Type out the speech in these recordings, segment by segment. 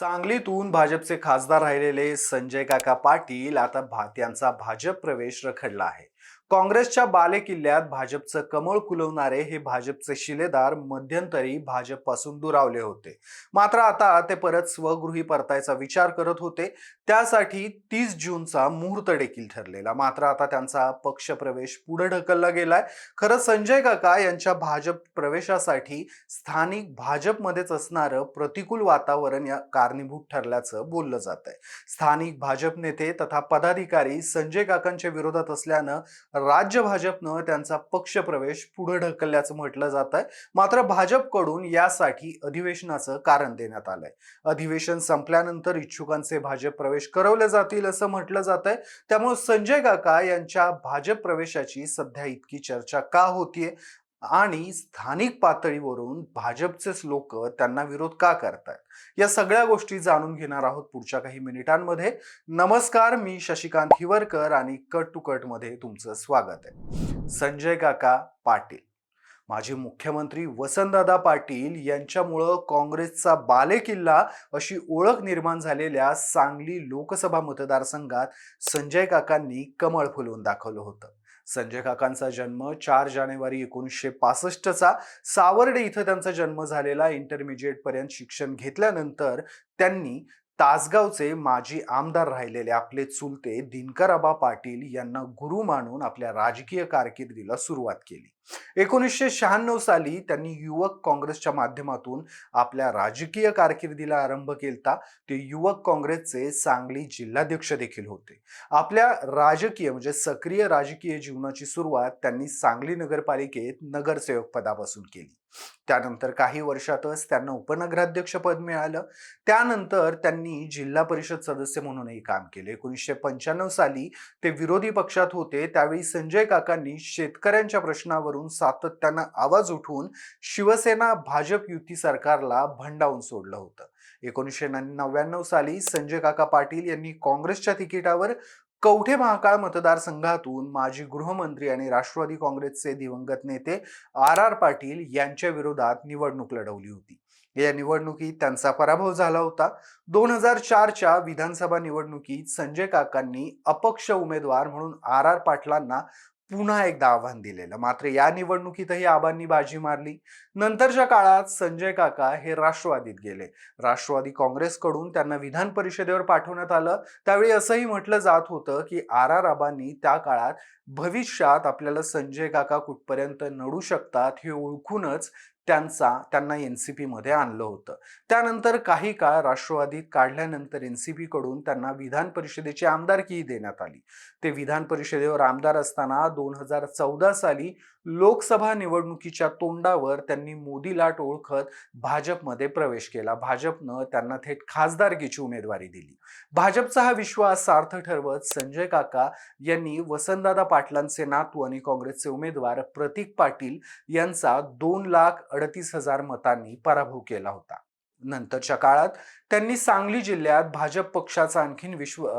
सांगलीतून भाजपचे खासदार राहिलेले संजय काका पाटील आता त्यांचा भाजप प्रवेश रखडला आहे. काँग्रेसच्या बालेकिल्ल्यात भाजपचं कमळ फुलवणारे हे भाजपचे शिलेदार मध्यंतरी भाजपपासून दुरावले होते. मात्र आता ते परत स्वगृही परतायचा विचार करत होते. त्यासाठी 30 जूनचा मुहूर्त देखील ठरलेला. मात्र आता त्यांचा पक्ष प्रवेश पुढे ढकलला गेलाय. खरं संजय काका यांच्या भाजप प्रवेशासाठी स्थानिक भाजपमध्येच असणारं प्रतिकूल वातावरण या कारणीभूत ठरल्याचं बोललं जात आहे. स्थानिक भाजप नेते तथा पदाधिकारी संजय काकांच्या विरोधात असल्यानं राज्य भाजपनं त्यांचा पक्ष प्रवेश पुढे ढकलल्याचं म्हटलं जात आहे. मात्र भाजपकडून यासाठी अधिवेशनाचं कारण देण्यात आलंय. अधिवेशन संपल्यानंतर इच्छुकांचे भाजप प्रवेश करवले जातील असं म्हटलं जात आहे. त्यामुळे संजय काका यांच्या भाजप प्रवेशाची सध्या इतकी चर्चा का होतीये आणि स्थानिक पातळीवरून भाजपचेच लोक त्यांना विरोध का करतात, या सगळ्या गोष्टी जाणून घेणार आहोत पुढच्या काही मिनिटांमध्ये. नमस्कार, मी शशिकांत हिवरकर आणि कट टू कट मध्ये तुमचं स्वागत आहे. संजय काका पाटील, माजी मुख्यमंत्री वसंतदादा पाटील यांच्यामुळं काँग्रेसचा बालेकिल्ला अशी ओळख निर्माण झालेल्या सांगली लोकसभा मतदारसंघात संजय काकांनी कमळ फुलवून दाखवलं होतं. संजय काकांचा जन्म 4 जानेवारी 1965चा सावर्डे इथं त्यांचा जन्म झालेला. इंटरमिजिएट पर्यंत शिक्षण घेतल्यानंतर त्यांनी तासगावचे माजी आमदार राहिलेले आपले चुलते दिनकरआबा पाटील यांना गुरु मानून आपल्या राजकीय कारकिर्दीला सुरुवात केली. 1996 साली त्यांनी युवक काँग्रेसच्या माध्यमातून आपल्या राजकीय कारकिर्दीला आरंभ केला. ते युवक काँग्रेसचे सांगली जिल्हाध्यक्ष देखील होते. आपल्या राजकीय म्हणजे सक्रिय राजकीय जीवनाची सुरुवात त्यांनी सांगली नगरपालिकेत नगरसेवक पदापासून केली. त्यानंतर काही वर्षातच त्यांना उपनगराध्यक्ष पद मिळालं. त्यानंतर त्यांनी जिल्हा परिषद सदस्य म्हणूनही काम केले. 1995 साली ते विरोधी पक्षात होते. त्यावेळी संजय काकांनी शेतकऱ्यांच्या प्रश्नावरून सातत्यानं आवाज उठवून शिवसेना भाजप युती सरकारला भंडावून सोडलं होतं. 1999 साली संजय काका पाटील यांनी काँग्रेसच्या तिकिटावर कवठे महाकाळ मतदारसंघातून माजी गृहमंत्री आणि राष्ट्रवादी काँग्रेसचे दिवंगत नेते आर पाटील यांच्या विरोधात निवडणूक लढवली होती. या निवडणुकीत त्यांचा पराभव झाला होता. 2004च्या विधानसभा निवडणुकीत संजय काकांनी अपक्ष उमेदवार म्हणून आर पाटलांना पुन्हा एकदा आव्हान दिलेलं. मात्र या निवडणुकीतही आबांनी बाजी मारली. नंतरच्या काळात संजय काका हे राष्ट्रवादीत गेले. राष्ट्रवादी काँग्रेसकडून त्यांना विधान परिषदेवर पाठवण्यात आलं. त्यावेळी असंही म्हटलं जात होतं की आबांनी त्या काळात भविष्यात आपल्याला संजय काका कुठपर्यंत नडू शकतात हे ओळखूनच त्यांना एनसीपी मध्ये आणलं होतं. त्यानंतर काही काळ राष्ट्रवादीत काढल्यानंतर एनसीपी कडून त्यांना विधान परिषदेची आमदारकीही देण्यात आली. ते विधान परिषदेवर आमदार असताना 2014 साली लोकसभा निवडणुकीच्या तोंडावर त्यांनी मोदी लाट ओळखत भाजपमध्ये प्रवेश केला. भाजपनं त्यांना थेट खासदारकीची उमेदवारी दिली. भाजपचा हा विश्वास सार्थ ठरवत संजय काका यांनी वसंतदादा पाटलांचे नातू आणि काँग्रेसचे उमेदवार प्रतीक पाटील यांचा 2,38,000 मतांनी पराभव केला होता. नंतरच्या काळात त्यांनी सांगली जिल्ह्यात भाजप पक्षाचा आणखीन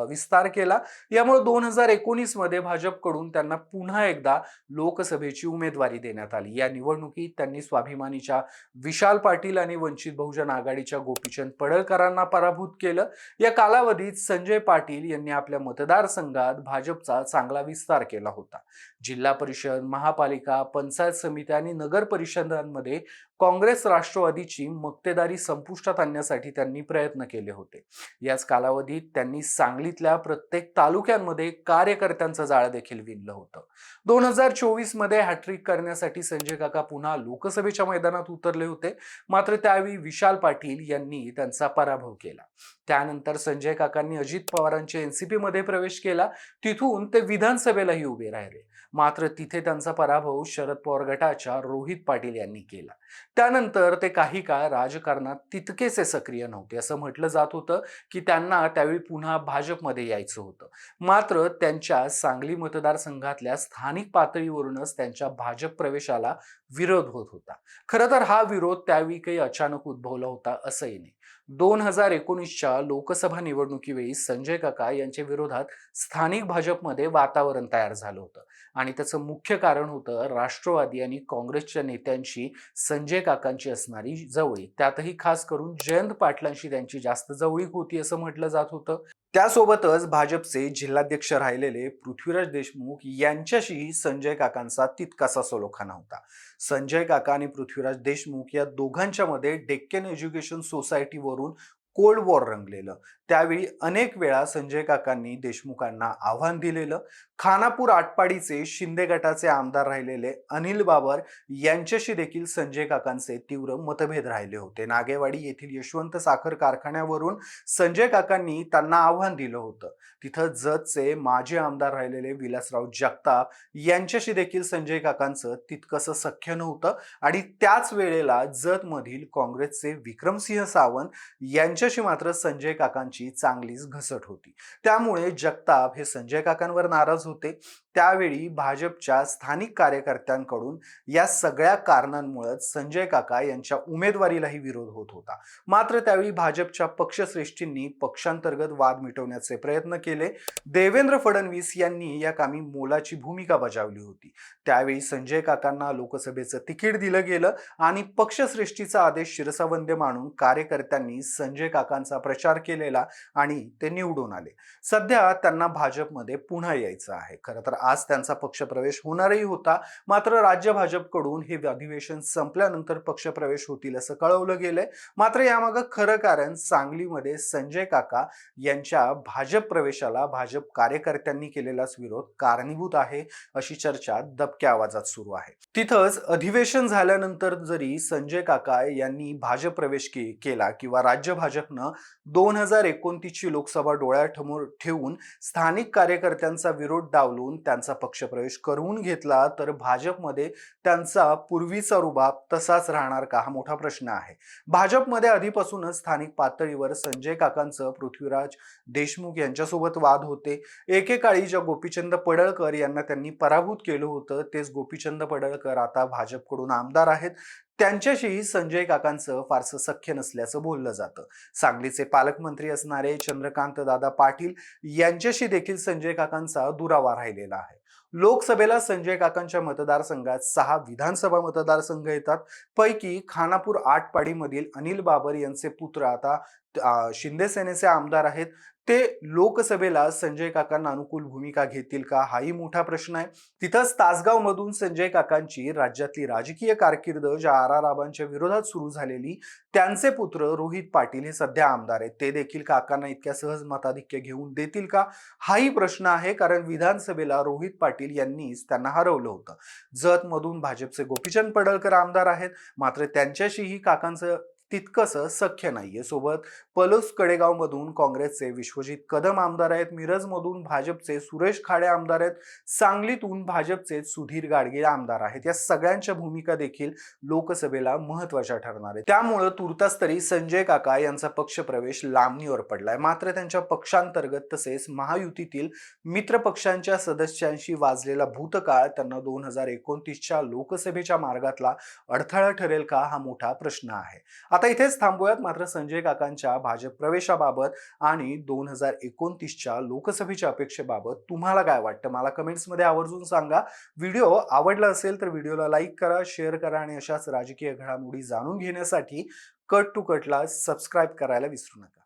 विस्तार केला. यामुळे 2019 मध्ये भाजपकडून त्यांना पुन्हा एकदा लोकसभेची उमेदवारी देण्यात आली. या निवडणुकीत त्यांनी स्वाभिमानीच्या विशाल पाटील आणि वंचित बहुजन आघाडीच्या गोपीचंद पडळकरांना पराभूत केलं. या कालावधीत संजय पाटील यांनी आपल्या मतदारसंघात भाजपचा चांगला विस्तार केला होता. जिल्हा परिषद, महापालिका, पंचायत समित्या आणि नगर परिषदांमध्ये काँग्रेस राष्ट्रवादीची मक्तेदारी संपुष्टात आणण्यासाठी त्यांनी प्रयत्न केले होते. याच कालावधीत त्यांनी सांगलीतल्या प्रत्येक तालुक्यांमध्ये कार्यकर्त्यांचं जाळं देखील विणलं होतं. 2024 मध्ये हॅट्रिक करण्यासाठी संजय काका पुन्हा लोकसभेच्या मैदानात उतरले होते. मात्र त्यावेळी विशाल पाटील यांनी त्यांचा पराभव केला. त्यानंतर संजय काकांनी अजित पवारांच्या एनसीपी मध्ये प्रवेश केला. तिथून ते विधानसभेलाही उभे राहिले. मात्र तिथे त्यांचा पराभव शरद पवार गटाच्या रोहित पाटील यांनी केला. त्यानंतर ते काही काळ राजकारणात तितकेसे सक्रिय नव्हते. असं म्हटलं जात होतं की त्यांना त्यावेळी पुन्हा भाजपमध्ये यायचं होतं. मात्र त्यांच्या सांगली मतदारसंघातल्या स्थानिक पातळीवरूनच त्यांच्या भाजप प्रवेशाला विरोध होत होता. खरं तर हा विरोध त्यावेळी काही अचानक उद्भवला होता असंही नाही. 2019च्या लोकसभा निवडणुकीवेळी संजय काका यांच्या विरोधात स्थानिक भाजपमध्ये वातावरण तयार झालं होतं आणि त्याचं मुख्य कारण होतं राष्ट्रवादी आणि काँग्रेसच्या नेत्यांशी संजय काकांची असणारी जवळीक. त्यातही खास करून जयंत पाटलांशी त्यांची जास्त जवळीक होती असं म्हटलं जात होतं. त्यासोबतच भाजपचे जिल्हाध्यक्ष राहिलेले पृथ्वीराज देशमुख यांच्याशीही संजय काकांचा तितकासा सलोखा होता. संजय काका आणि पृथ्वीराज देशमुख या दोघांच्या मध्ये डेक्कन एज्युकेशन सोसायटीवरून कोल्ड वॉर रंगलेलं. त्यावेळी अनेक वेळा संजय काकांनी देशमुखांना आव्हान दिलेलं. खानापूर आटपाडीचे शिंदे गटाचे आमदार राहिलेले अनिल बाबर यांच्याशी देखील संजय काकांचे तीव्र मतभेद राहिले होते. नागेवाडी येथील यशवंत साखर कारखान्यावरून संजय काकांनी त्यांना आव्हान दिलं होतं. तिथं जतचे माजी आमदार राहिलेले विलासराव जगताप यांच्याशी देखील संजय काकांचं तितकंसं सख्य नव्हतं आणि त्याच वेळेला जतमधील काँग्रेसचे विक्रमसिंह सावंत यांच्याशी मात्र संजय काकांची चांगलीच घसट होती. त्यामुळे जगताप हे संजय काकांवर नाराज होते. त्यावेळी भाजपच्या स्थानिक कार्यकर्त्यांकडून या सगळ्या कारणांमुळे संजय काका यांच्या उमेदवारीलाही विरोध होत होता. मात्र त्यावेळी भाजपच्या पक्षश्रेष्ठींनी पक्षांतर्गत वाद मिटवण्याचे प्रयत्न केले. देवेंद्र फडणवीस यांनी या कामी मोलाची भूमिका बजावली होती. त्यावेळी संजय काकांना लोकसभेचं तिकीट दिलं गेलं आणि पक्षश्रेष्ठीचा आदेश शिरसावंद्य मानून कार्यकर्त्यांनी संजय काकांचा प्रचार केलेला आणि ते निवडून आले. सध्या त्यांना भाजपमध्ये पुन्हा यायचं आहे. खरं तर आज त्यांचा पक्षप्रवेश होणारही होता. मात्र राज्य भाजपकडून हे अधिवेशन संपल्यानंतर पक्षप्रवेश होतील असं कळवलं गेलंय. मात्र यामागं खरं कारण सांगलीमध्ये संजय काका यांच्या भाजप प्रवेशाला भाजप कार्यकर्त्यांनी केलेलाच विरोध कारणीभूत आहे अशी चर्चा दबक्या आवाजात सुरू आहे. तिथंच अधिवेशन झाल्यानंतर जरी संजय काका यांनी भाजप प्रवेश केला किंवा राज्य भाजपनं 2029 ची लोकसभा डोळ्यासमोर ठेवून स्थानिक कार्यकर्त्यांचा विरोध डावलून त्यांचा पक्षप्रवेश करून घेतला, तर भाजपमध्ये त्यांचा पूर्वीचा रुबाब तसाच राहणार का हा मोठा प्रश्न आहे. भाजपमध्ये आधीपासूनच स्थानिक पातळीवर संजय काकांचं पृथ्वीराज देशमुख यांच्यासोबत वाद होते. एकेकाळी ज्या गोपीचंद पडळकर यांना त्यांनी पराभूत केलं होतं, तेच गोपीचंद पडळकर आता भाजपकडून आमदार आहेत. त्यांच्याशीही संजय काकांचं फारसं सख्य नसल्याचं बोललं जातं. सांगलीचे पालकमंत्री असणारे चंद्रकांत दादा पाटील यांच्याशी देखील संजय काकांचा दुरावा राहिलेला आहे. लोकसभेला संजय काकांच्या मतदारसंघात 6 विधानसभा मतदारसंघ येतात. पैकी खानापूर आटपाडीमधील अनिल बाबर यांचे पुत्र आता शिंदे सेनेचे आमदार आहेत. ते लोकसभेला संजय काकांना अनुकूल भूमिका घेतील का हाही मोठा प्रश्न आहे. तिथंच तासगाव मधून संजय काकांची राज्यातली राजकीय कारकीर्द ज्या आबांच्या विरोधात सुरू झालेली, त्यांचे पुत्र रोहित पाटील हे सध्या आमदार आहेत. ते देखील काकांना इतक्या सहज मताधिक्य घेऊन देतील का हाही प्रश्न आहे. कारण विधानसभेला रोहित पाटील यांनीच त्यांना हरवलं होतं. जत मधून भाजपचे गोपीचंद पडळकर आमदार आहेत. मात्र त्यांच्याशीही काकांचं तितकंसं सख्य नाहीये. सोबत पलूस कडेगाव मधून काँग्रेसचे विश्वजित कदम आमदार आहेत. मिरजमधून भाजपचे सुरेश खाडे आमदार आहेत. सांगलीतून भाजपचे सुधीर गाडगे आमदार आहेत. या सगळ्यांच्या भूमिका देखील लोकसभेला महत्त्वाच्या ठरणार आहेत. त्यामुळे तुर्तास तरी संजय काका यांचा पक्षप्रवेश लांबणीवर पडलाय. मात्र त्यांच्या पक्षांतर्गत तसेच महायुतीतील मित्र पक्षांच्या सदस्यांशी वाजलेला भूतकाळ त्यांना 2029च्या लोकसभेच्या मार्गातला अडथळा ठरेल का हा मोठा प्रश्न आहे. आता इथेच थांबूयात. मात्र संजय काकांच्या भाजप प्रवेशाबाबत आणि 2029च्या लोकसभेच्या अपेक्षेबाबत तुम्हाला काय वाटतं मला कमेंट्समध्ये आवर्जून सांगा. व्हिडिओ आवडला असेल तर व्हिडिओला लाईक करा, शेअर करा आणि अशाच राजकीय घडामोडी जाणून घेण्यासाठी कट टू कटला सबस्क्राईब करायला विसरू नका.